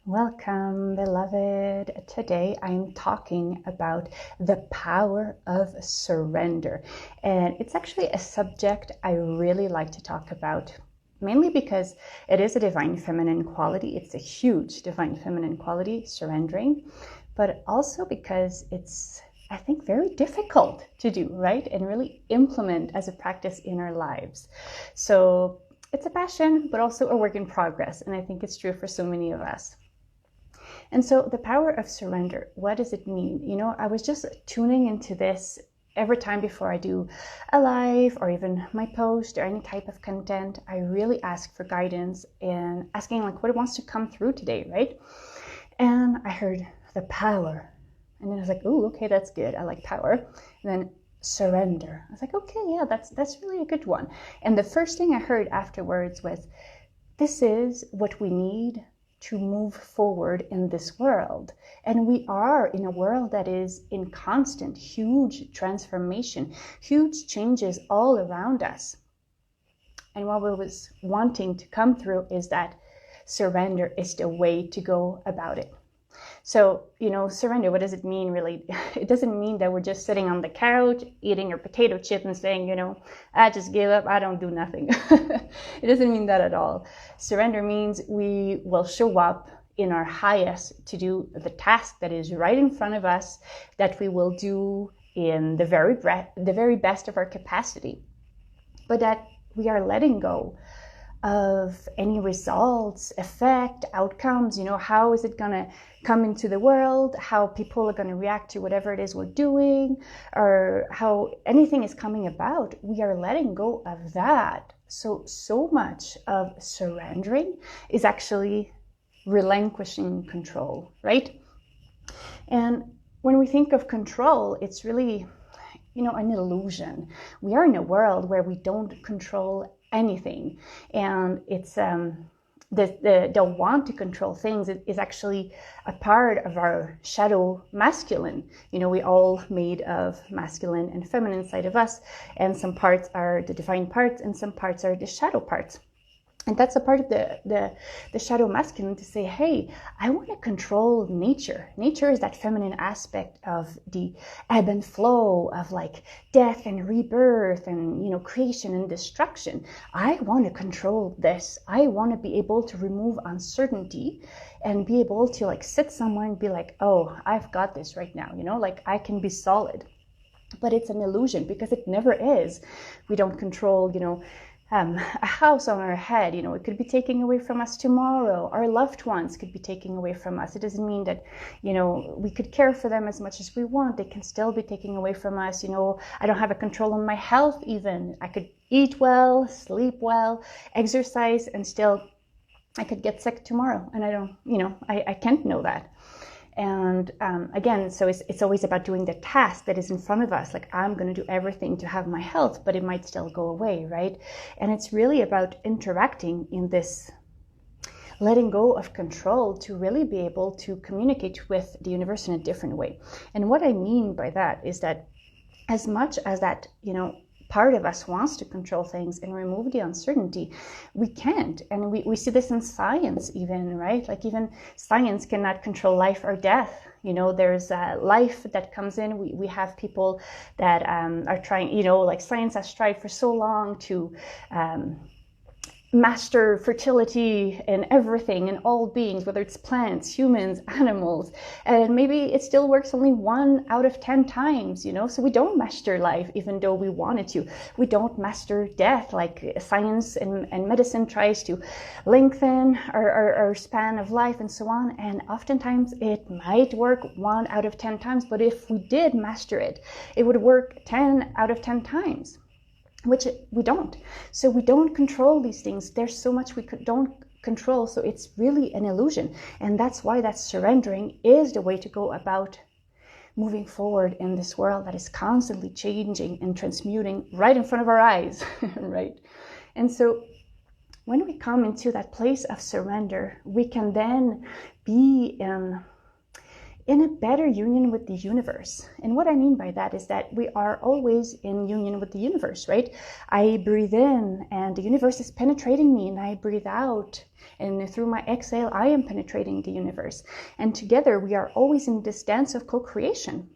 Welcome, beloved. Today I'm talking about the power of surrender. And it's actually a subject I really like to talk about, mainly because it is a divine feminine quality. It's a huge divine feminine quality, surrendering, but also because it's, I think, very difficult to do, right? And really implement as a practice in our lives. So it's a passion, but also a work in progress. And I think it's true for so many of us. And so the power of surrender, what does it mean? I was just tuning into this every time before I do a live or even my post or any type of content. I really ask for guidance and asking like what wants to come through today, right? And I heard the power. And then I was like, oh, okay, that's good. I like power. And then surrender. I was like, okay, yeah, that's really a good one. And the first thing I heard afterwards was, this is what we need to move forward in this world. And we are in a world that is in constant, huge transformation, huge changes all around us. And what we was wanting to come through is that surrender is the way to go about it. So, surrender, what does it mean really? It doesn't mean that we're just sitting on the couch, eating our potato chip and saying, I just give up, I don't do nothing. It doesn't mean that at all. Surrender means we will show up in our highest to do the task that is right in front of us, that we will do in the very best of our capacity. But that we are letting go of any results, effect, outcomes, how is it going to come into the world, how people are going to react to whatever it is we're doing, or how anything is coming about. We are letting go of that. So much of surrendering is actually relinquishing control, right? And when we think of control, it's really, an illusion. We are in a world where we don't control anything, and it's the want to control things is actually a part of our shadow masculine. We all made of masculine and feminine side of us, and some parts are the divine parts and some parts are the shadow parts. And that's a part of the shadow masculine to say, hey, I want to control nature. Nature is that feminine aspect of the ebb and flow of like death and rebirth and, creation and destruction. I want to control this. I want to be able to remove uncertainty and be able to like sit somewhere and be like, oh, I've got this right now, like I can be solid. But it's an illusion because it never is. We don't control, a house on our head, it could be taken away from us tomorrow. Our loved ones could be taken away from us. It doesn't mean that, we could care for them as much as we want. They can still be taken away from us. I don't have a control on my health even. I could eat well, sleep well, exercise, and still I could get sick tomorrow. And I don't, I can't know that. And again, so it's always about doing the task that is in front of us. Like, I'm going to do everything to have my health, but it might still go away, right? And it's really about interacting in this letting go of control to really be able to communicate with the universe in a different way. And what I mean by that is that as much as that, part of us wants to control things and remove the uncertainty, we can't. And we see this in science even, right? Like even science cannot control life or death. There's life that comes in. We have people that are trying, like science has tried for so long to master fertility and everything and all beings, whether it's plants, humans, animals, and maybe it still works only 1 out of 10 times, so we don't master life even though we wanted to. We don't master death like science and medicine tries to lengthen our span of life and so on, and oftentimes it might work 1 out of 10 times, but if we did master it, it would work 10 out of 10 times. Which we don't. So we don't control these things. There's so much we don't control. So it's really an illusion. And that's why that surrendering is the way to go about moving forward in this world that is constantly changing and transmuting right in front of our eyes, right? And so when we come into that place of surrender, we can then be in a better union with the universe. And what I mean by that is that we are always in union with the universe, right? I breathe in and the universe is penetrating me, and I breathe out, and through my exhale I am penetrating the universe. And together we are always in this dance of co-creation.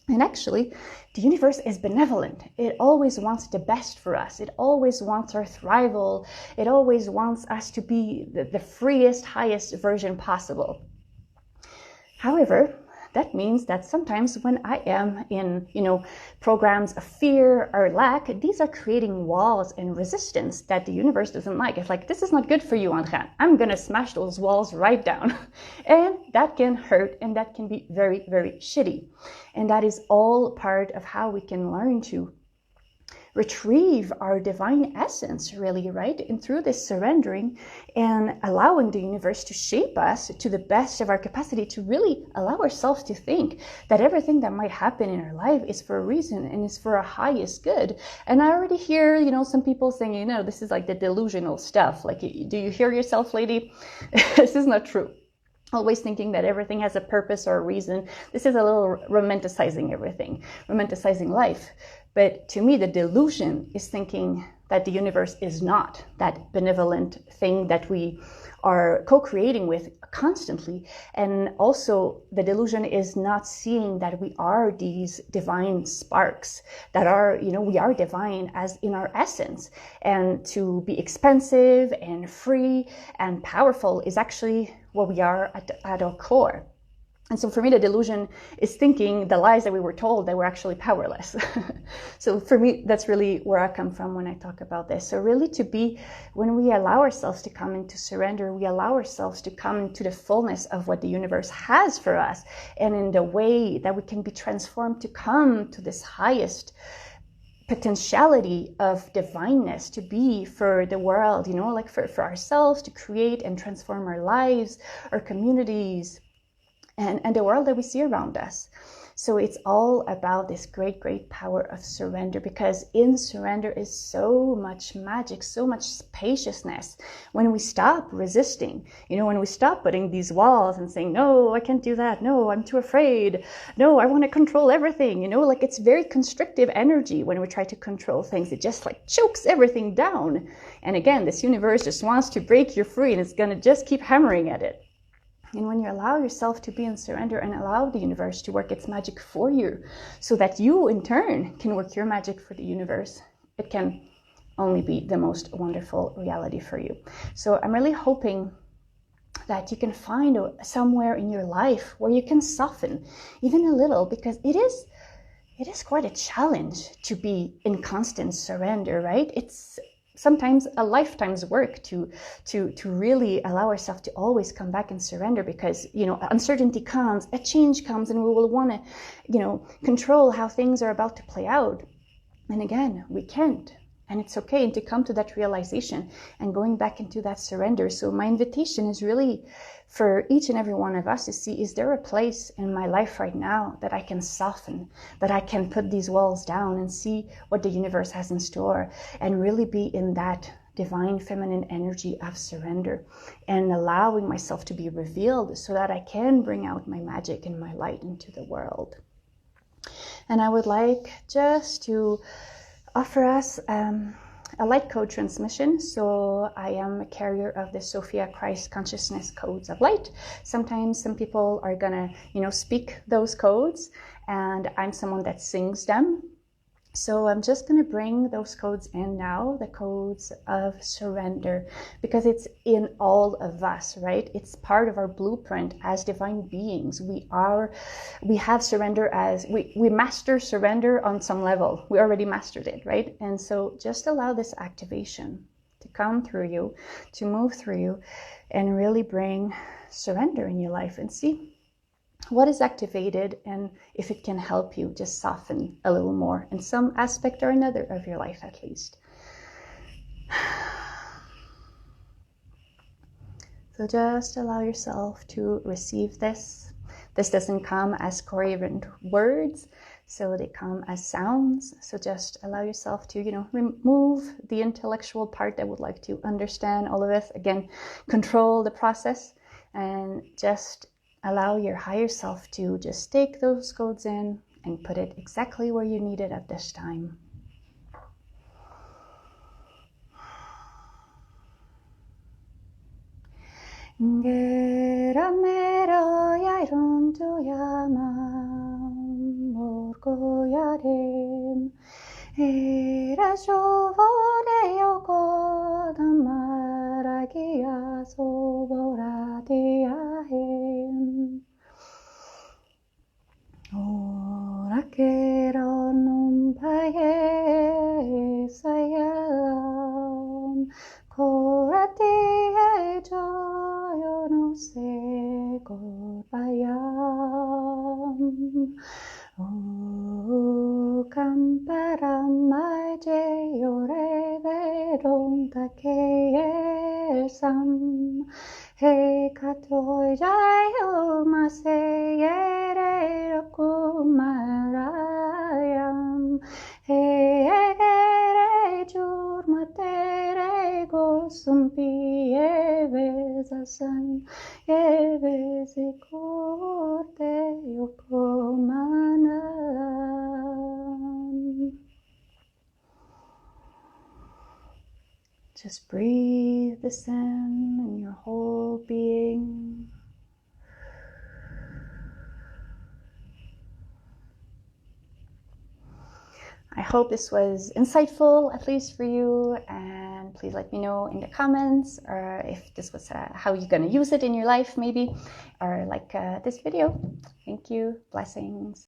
And actually, the universe is benevolent. It always wants the best for us. It always wants our thrival. It always wants us to be the freest, highest version possible. However, that means that sometimes when I am in, programs of fear or lack, these are creating walls and resistance that the universe doesn't like. It's like, this is not good for you, Andrea. I'm going to smash those walls right down. And that can hurt, and that can be very, very shitty. And that is all part of how we can learn to retrieve our divine essence, really, right? And through this surrendering and allowing the universe to shape us to the best of our capacity, to really allow ourselves to think that everything that might happen in our life is for a reason and is for our highest good. And I already hear, some people saying, this is like the delusional stuff. Like, do you hear yourself, lady? This is not true. Always thinking that everything has a purpose or a reason. This is a little romanticizing everything, romanticizing life. But to me, the delusion is thinking that the universe is not that benevolent thing that we are co-creating with constantly. And also the delusion is not seeing that we are these divine sparks that are, we are divine as in our essence. And to be expansive and free and powerful is actually what we are at our core. And so for me, the delusion is thinking the lies that we were told that we're actually powerless. So for me, that's really where I come from when I talk about this. So really when we allow ourselves to come into surrender, we allow ourselves to come into the fullness of what the universe has for us, and in the way that we can be transformed to come to this highest potentiality of divineness to be for the world, like for ourselves, to create and transform our lives, our communities, and the world that we see around us. So it's all about this great, great power of surrender, because in surrender is so much magic, so much spaciousness. When we stop resisting, when we stop putting these walls and saying, no, I can't do that. No, I'm too afraid. No, I want to control everything. Like it's very constrictive energy when we try to control things. It just like chokes everything down. And again, this universe just wants to break you free, and it's going to just keep hammering at it. And when you allow yourself to be in surrender and allow the universe to work its magic for you, so that you in turn can work your magic for the universe, it can only be the most wonderful reality for you. So I'm really hoping that you can find somewhere in your life where you can soften even a little, because it is quite a challenge to be in constant surrender, right? It's sometimes a lifetime's work to really allow ourselves to always come back and surrender, because uncertainty comes, a change comes, and we will want to control how things are about to play out. And again, we can't, and it's okay, and to come to that realization and going back into that surrender. So my invitation is really for each and every one of us to see, is there a place in my life right now that I can soften, that I can put these walls down and see what the universe has in store, and really be in that divine feminine energy of surrender and allowing myself to be revealed, so that I can bring out my magic and my light into the world. And I would like just to offer us a light code transmission. So I am a carrier of the Sophia Christ Consciousness Codes of Light. Sometimes some people are gonna, speak those codes, and I'm someone that sings them. So I'm just going to bring those codes in now, the codes of surrender, because it's in all of us, right? It's part of our blueprint as divine beings. We have surrender as, we master surrender on some level. We already mastered it, right? And so just allow this activation to come through you, to move through you, and really bring surrender in your life, and see what is activated, and if it can help you just soften a little more in some aspect or another of your life, at least. So just allow yourself to receive this. This doesn't come as coherent words, so they come as sounds. So just allow yourself to, remove the intellectual part that would like to understand all of this. Again, control the process, and just allow your higher self to just take those codes in and put it exactly where you need it at this time. Geramero yaron to yamam orgo yarem era shovore yoko damaragia soboradiahem ora kero numpaye sayam korati joyo no se korbayam o kamparamai je yore veron takeyesam he katoy jayo maseyere rokumarayam he egere jurmatere gosumpi evezasan evezikorte yokomanam. Just breathe this in your whole being. I hope this was insightful, at least for you, and please let me know in the comments or if this was how you're going to use it in your life maybe, or like this video. Thank you. Blessings.